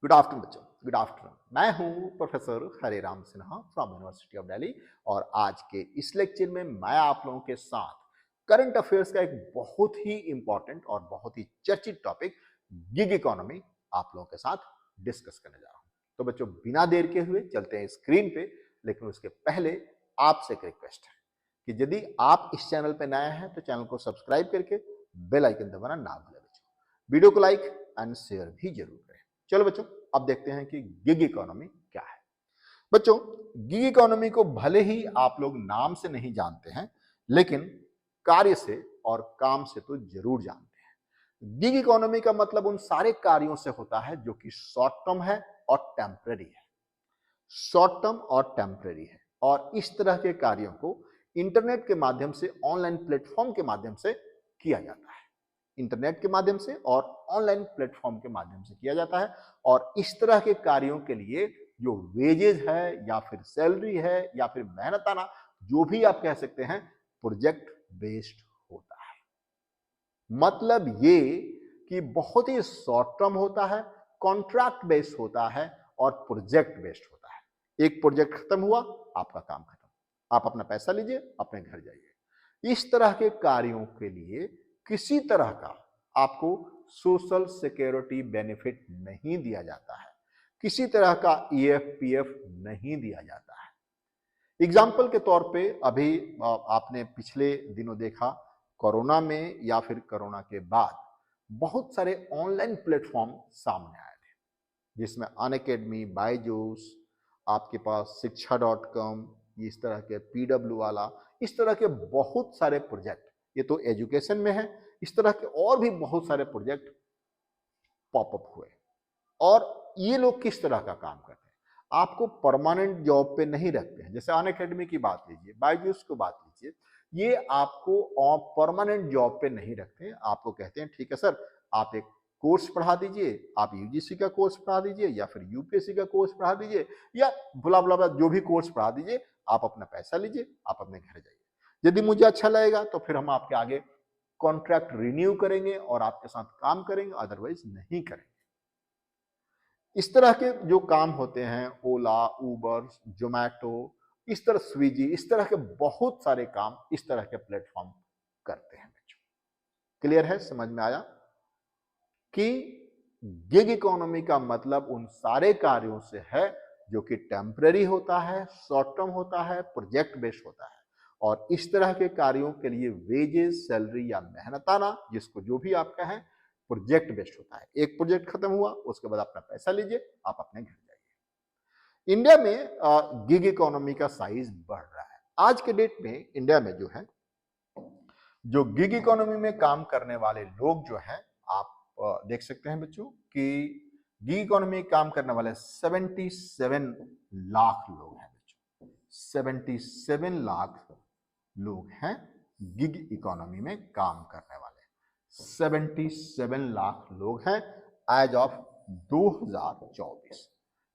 Good afternoon बच्चों, good afternoon. मैं हूं professor Hareram Sinha from university of Delhi और आज के इस लेक्चर में मैं आप लोगों के साथ करंट अफेयर्स का एक बहुत ही इंपॉर्टेंट और बहुत ही चर्चित टॉपिक गिग इकोनॉमी आप लोगों के साथ डिस्कस करने जा रहा हूं। तो बच्चों बिना देर के हुए चलते हैं स्क्रीन पे, लेकिन उसके पहले आपसे एक रिक्वेस्ट है कि यदि आप इस चैनल पे नए हैं तो चैनल को सब्सक्राइब करके बेल आइकन दबाना ना भूलें बच्चों। वीडियो को लाइक एंड शेयर भी जरूर करें। चलो बच्चों अब देखते हैं कि गिग इकोनॉमी क्या है। बच्चों गिग इकोनॉमी को भले ही आप लोग नाम से नहीं जानते हैं, लेकिन कार्य से और काम से तो जरूर जानते हैं। गिग इकोनॉमी का मतलब उन सारे कार्यों से होता है जो कि शॉर्ट टर्म है और टेम्पररी है। शॉर्ट टर्म और टेम्पररी है और इस तरह के कार्यों को इंटरनेट के माध्यम से, ऑनलाइन प्लेटफॉर्म के माध्यम से किया जाता है। इंटरनेट के माध्यम से और ऑनलाइन प्लेटफॉर्म के माध्यम से किया जाता है और इस तरह के कार्यों के लिए जो वेजेज है या फिर सैलरी है या फिर मेहनताना, जो भी आप कह सकते हैं, प्रोजेक्ट बेस्ड होता है। मतलब ये कि बहुत ही शॉर्ट टर्म होता है, कॉन्ट्रैक्ट बेस्ड होता है और प्रोजेक्ट बेस्ड होता है। एक प्रोजेक्ट खत्म हुआ, आपका काम खत्म, आप अपना पैसा लीजिए, अपने घर जाइए। इस तरह के कार्यों के लिए किसी तरह का आपको सोशल सिक्योरिटी बेनिफिट नहीं दिया जाता है, किसी तरह का ईएफपीएफ नहीं दिया जाता है। एग्जाम्पल के तौर पे अभी आपने पिछले दिनों देखा, कोरोना में या फिर कोरोना के बाद बहुत सारे ऑनलाइन प्लेटफॉर्म सामने आए थे, जिसमें अनअकैडमी, बायजूस, आपके पास शिक्षा.com, इस तरह के पीडब्ल्यू वाला, इस तरह के बहुत सारे प्रोजेक्ट, ये तो एजुकेशन में है, इस तरह के और भी बहुत सारे प्रोजेक्ट पॉपअप हुए। और ये लोग किस तरह का काम करते हैं, आपको परमानेंट जॉब पे नहीं रखते हैं। जैसे अनअकैडमी की बात लीजिए, बायजूस को बात लीजिए, ये आपको परमानेंट जॉब पे नहीं रखते हैं। आपको कहते हैं ठीक है सर, आप एक कोर्स पढ़ा दीजिए, आप यूजीसी का कोर्स पढ़ा दीजिए या फिर यूपीएससी का कोर्स पढ़ा दीजिए या बुला बुला जो भी कोर्स पढ़ा दीजिए, आप अपना पैसा लीजिए, आप अपने घर जाइए। यदि मुझे अच्छा लगेगा तो फिर हम आपके आगे कॉन्ट्रैक्ट रिन्यू करेंगे और आपके साथ काम करेंगे, अदरवाइज नहीं करेंगे। इस तरह के जो काम होते हैं, ओला, उबर, जोमैटो, इस तरह स्विगी, इस तरह के बहुत सारे काम इस तरह के प्लेटफॉर्म करते हैं बच्चों। क्लियर है, समझ में आया कि गिग इकोनॉमी का मतलब उन सारे कार्यों से है जो कि टेम्पररी होता है, शॉर्ट टर्म होता है, प्रोजेक्ट बेस्ड होता है और इस तरह के कार्यों के लिए वेजेस, सैलरी या मेहनताना, जिसको जो भी आप कहें, प्रोजेक्ट बेस्ड होता है। एक प्रोजेक्ट खत्म हुआ, उसके बाद अपना पैसा लीजिए, आप अपने घर जाइए। इंडिया में गिग इकोनॉमी का साइज बढ़ रहा है। आज के डेट में इंडिया में जो है, जो गिग इकोनॉमी में काम करने वाले लोग जो हैं, आप देख सकते हैं बच्चों कि गिग इकोनॉमी में काम करने वाले 77 लाख लोग हैं बच्चों। 77 लाख लोग हैं गिग इकोनॉमी में काम करने वाले। 77 लाख लोग हैं एज ऑफ 2024।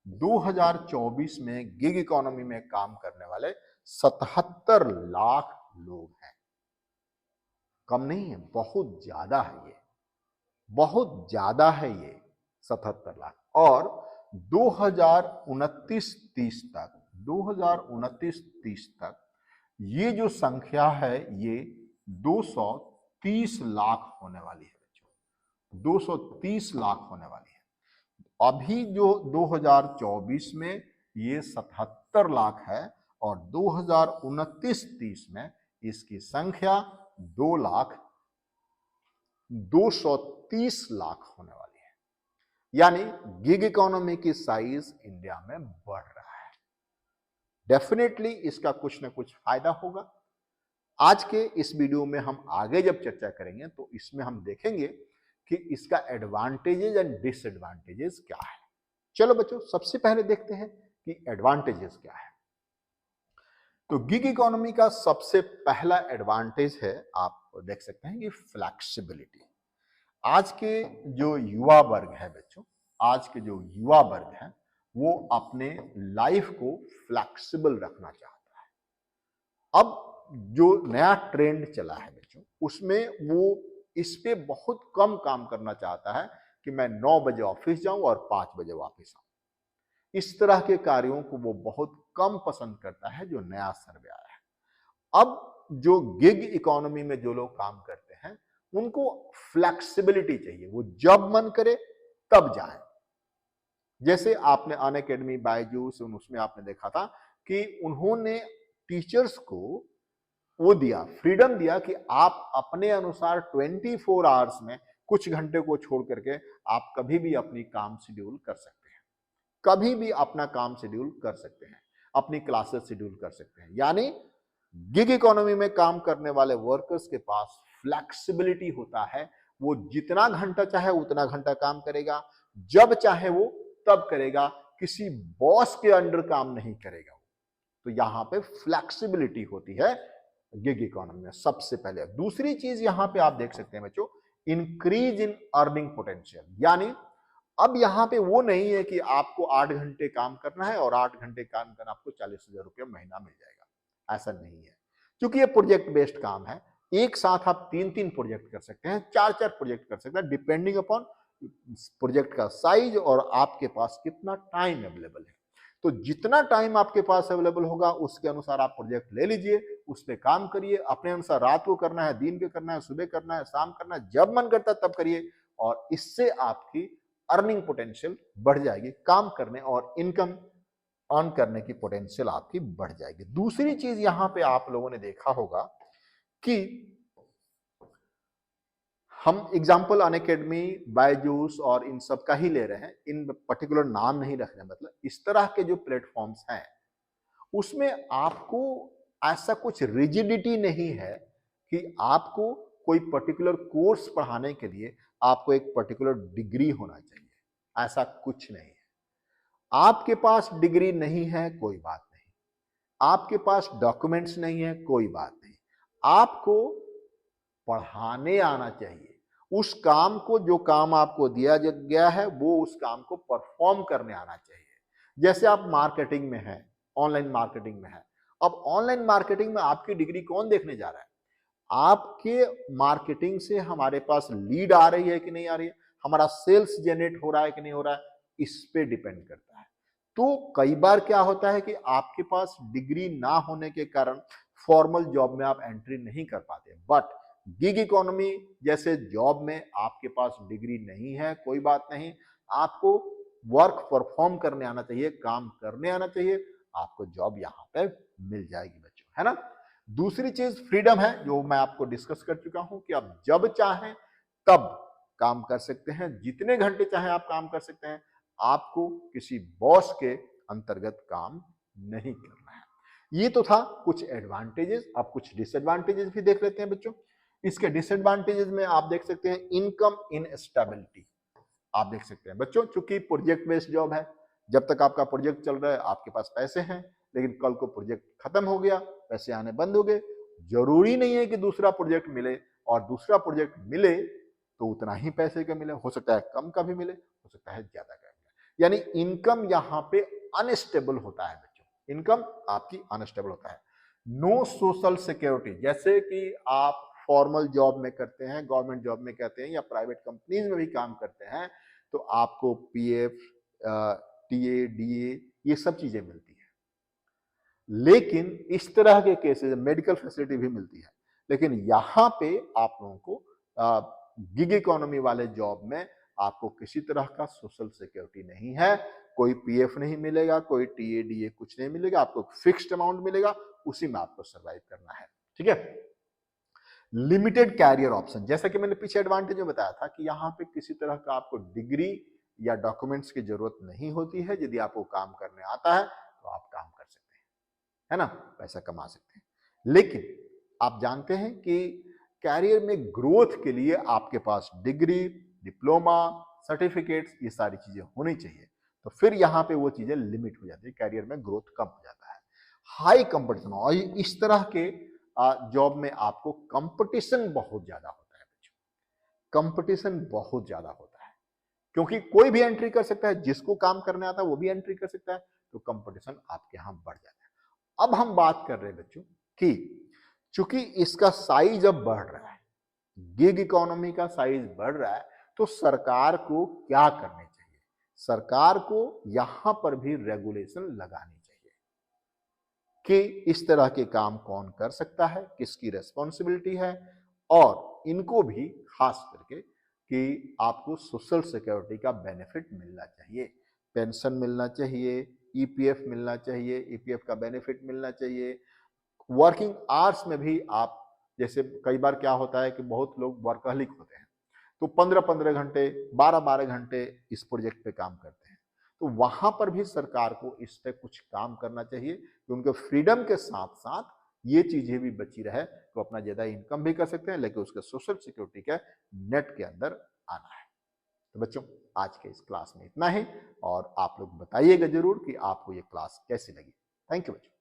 2024 में गिग इकोनॉमी में काम करने वाले 77 लाख लोग हैं। कम नहीं है, बहुत ज्यादा है ये, बहुत ज्यादा है ये 77 लाख। और 2029-30 तक, 2029-30 तक ये जो संख्या है ये 230 लाख होने वाली है बच्चों। 230 लाख होने वाली है। अभी जो 2024 में ये 77 लाख है और 2029-30 में इसकी संख्या 230 लाख होने वाली है। यानी गिग इकोनॉमी की साइज इंडिया में बढ़ रहा है। डेफिनेटली इसका कुछ ना कुछ फायदा होगा। आज के इस वीडियो में हम आगे जब चर्चा करेंगे तो इसमें हम देखेंगे कि इसका एडवांटेजेस एंड डिसएडवांटेजेस क्या है। चलो बच्चों सबसे पहले देखते हैं कि एडवांटेजेस क्या है। तो गिग इकोनॉमी का सबसे पहला एडवांटेज है, आप देख सकते हैं कि फ्लेक्सिबिलिटी। आज के जो युवा वर्ग है बच्चों, आज के जो युवा वर्ग है वो अपने लाइफ को फ्लेक्सिबल रखना चाहता है। अब जो नया ट्रेंड चला है बच्चों, उसमें वो इस पे बहुत कम काम करना चाहता है कि मैं 9 बजे ऑफिस जाऊं और 5 बजे वापस आऊं। इस तरह के कार्यों को वो बहुत कम पसंद करता है, जो नया सर्वे आया है। अब जो गिग इकोनॉमी में जो लोग काम करते हैं उनको फ्लेक्सिबिलिटी चाहिए, वो जब मन करे तब जाए। जैसे आपने अनअकैडमी, बायजूस, उसमें आपने देखा था कि उन्होंने टीचर्स को वो दिया, फ्रीडम दिया कि आप अपने अनुसार 24 आवर्स में कुछ घंटे को छोड़ करके आप कभी भी अपनी काम शेड्यूल कर सकते हैं, कभी भी अपना काम शेड्यूल कर सकते हैं, अपनी क्लासेस शेड्यूल कर सकते हैं। यानी गिग इकोनॉमी में काम करने वाले वर्कर्स के पास फ्लेक्सिबिलिटी होता है, वो जितना घंटा चाहे उतना घंटा काम करेगा, जब चाहे वो तब करेगा, किसी बॉस के अंडर काम नहीं करेगा। तो यहां पे फ्लेक्सिबिलिटी होती है गिग इकोनॉमी में, सबसे पहले। दूसरी चीज यहां पे आप देख सकते हैं बच्चों, इंक्रीज इन अर्निंग पोटेंशियल। यानी अब यहां पे वो नहीं है कि आपको 8 घंटे काम करना है और 8 घंटे काम करना आपको 40,000 रुपया महीना मिल जाएगा, ऐसा नहीं है। क्योंकि ये प्रोजेक्ट बेस्ड काम है, एक साथ आप 3-3 प्रोजेक्ट कर सकते हैं, 4-4 प्रोजेक्ट कर सकते हैं, डिपेंडिंग अपॉन प्रोजेक्ट का साइज और आपके पास कितना टाइम अवेलेबल है। तो जितना टाइम आपके पास अवेलेबल होगा उसके अनुसार आप प्रोजेक्ट ले लीजिए, उस पर काम करिए, अपने अनुसार रात को करना है, दिन के करना है, सुबह करना है, शाम करना है, जब मन करता है तब करिए। और इससे आपकी अर्निंग पोटेंशियल बढ़ जाएगी, काम करने और इनकम अर्न करने की पोटेंशियल आपकी बढ़ जाएगी। दूसरी चीज यहां पे आप लोगों ने देखा होगा कि हम एग्जाम्पल अनअकैडमी, बायजूस और इन सब का ही ले रहे हैं, इन पर्टिकुलर नाम नहीं रख रहे, मतलब इस तरह के जो प्लेटफॉर्म्स हैं उसमें आपको ऐसा कुछ रिजिडिटी नहीं है कि आपको कोई पर्टिकुलर कोर्स पढ़ाने के लिए आपको एक पर्टिकुलर डिग्री होना चाहिए, ऐसा कुछ नहीं है। आपके पास डिग्री नहीं है, कोई बात नहीं, आपके पास डॉक्यूमेंट्स नहीं है, कोई बात नहीं, आपको पढ़ाने आना चाहिए। उस काम को, जो काम आपको दिया गया है, वो उस काम को परफॉर्म करने आना चाहिए। जैसे आप मार्केटिंग में हैं, ऑनलाइन मार्केटिंग में है, अब ऑनलाइन मार्केटिंग में आपकी डिग्री कौन देखने जा रहा है? आपके मार्केटिंग से हमारे पास लीड आ रही है कि नहीं आ रही है, हमारा सेल्स जनरेट हो रहा है कि नहीं हो रहा है, इस पे डिपेंड करता है। तो कई बार क्या होता है कि आपके पास डिग्री ना होने के कारण फॉर्मल जॉब में आप एंट्री नहीं कर पाते, बट गिग इकोनॉमी जैसे जॉब में आपके पास डिग्री नहीं है, कोई बात नहीं, आपको वर्क परफॉर्म करने आना चाहिए, काम करने आना चाहिए, आपको जॉब यहां पे मिल जाएगी बच्चों, है ना। दूसरी चीज फ्रीडम है, जो मैं आपको डिस्कस कर चुका हूं कि आप जब चाहें तब काम कर सकते हैं, जितने घंटे चाहें आप काम कर सकते हैं, आपको किसी बॉस के अंतर्गत काम नहीं करना है। ये तो था कुछ एडवांटेजेस। अब कुछ डिसएडवांटेजेस भी देख लेते हैं बच्चों। इसके डिसएडवांटेजेस में आप देख सकते हैं इनकम इनस्टेबिलिटी। आप देख सकते हैं बच्चों, चूंकि प्रोजेक्ट बेस्ड जॉब है, जब तक आपका प्रोजेक्ट चल रहा है आपके पास पैसे हैं, लेकिन कल को प्रोजेक्ट खत्म हो गया, पैसे आने बंद हो गए, जरूरी नहीं है कि दूसरा प्रोजेक्ट मिले, और दूसरा प्रोजेक्ट मिले तो उतना ही पैसे का मिले, हो सकता है कम का भी मिले, हो सकता है ज्यादा का मिले। यानी इनकम यहां पे अनस्टेबल होता है बच्चों, इनकम आपकी अनस्टेबल होता है। नो सोशल सिक्योरिटी, जैसे कि आप फॉर्मल जॉब में करते हैं, गवर्नमेंट जॉब में करते हैं, या प्राइवेट कंपनीज में भी काम करते हैं, तो आपको पीएफ, टीए, डीए, ये सब चीजें मिलती हैं। लेकिन इस तरह के केसेस, मेडिकल फैसिलिटी भी मिलती है, लेकिन यहां पे आप लोगों को गिग इकोनॉमी वाले जॉब में आपको किसी तरह का सोशल सिक्योरिटी नहीं है, कोई पीएफ नहीं मिलेगा, कोई टीए, डीए कुछ नहीं मिलेगा, आपको फिक्स्ड अमाउंट मिलेगा, उसी में आपको सर्वाइव करना है, ठीक है। लिमिटेड कैरियर ऑप्शन, जैसा कि मैंने पीछे एडवांटेज में बताया था कि यहाँ पे किसी तरह का आपको डिग्री या डॉक्यूमेंट्स की जरूरत नहीं होती है, यदि आपको काम करने आता है तो आप काम कर सकते हैं, है ना, पैसा कमा सकते हैं। लेकिन आप जानते हैं कि कैरियर में ग्रोथ के लिए आपके पास डिग्री, डिप्लोमा, सर्टिफिकेट्स, ये सारी चीजें होनी चाहिए, तो फिर यहाँ पे वो चीजें लिमिट हो जाती है, कैरियर में ग्रोथ कम हो जाता है। हाई कंपटीशन, और इस तरह के जॉब में आपको कंपटीशन बहुत ज्यादा होता है बच्चों, कंपटीशन बहुत ज्यादा होता है, क्योंकि कोई भी एंट्री कर सकता है, जिसको काम करने आता है वो भी एंट्री कर सकता है, तो कंपटीशन आपके यहां बढ़ जाता है। अब हम बात कर रहे हैं बच्चों कि चूंकि इसका साइज अब बढ़ रहा है, गिग इकोनॉमी का साइज बढ़ रहा है, तो सरकार को क्या करने चाहिए? सरकार को यहां पर भी रेगुलेशन लगानी चाहिए कि इस तरह के काम कौन कर सकता है, किसकी रेस्पॉन्सिबिलिटी है, और इनको भी खास करके कि आपको सोशल सिक्योरिटी का बेनिफिट मिलना चाहिए, पेंशन मिलना चाहिए, ईपीएफ मिलना चाहिए, ईपीएफ का बेनिफिट मिलना चाहिए। वर्किंग आवर्स में भी आप, जैसे कई बार क्या होता है कि बहुत लोग वर्कहलिक होते हैं, तो 15-15 घंटे, 12-12 घंटे इस प्रोजेक्ट पे काम करते हैं। तो वहां पर भी सरकार को इस पे कुछ काम करना चाहिए कि उनके फ्रीडम के साथ साथ ये चीजें भी बची रहे, तो अपना ज्यादा इनकम भी कर सकते हैं, लेकिन उसके सोशल सिक्योरिटी के नेट के अंदर आना है। तो बच्चों, आज के इस क्लास में इतना ही, और आप लोग बताइएगा जरूर कि आपको ये क्लास कैसी लगी। थैंक यू बच्चों।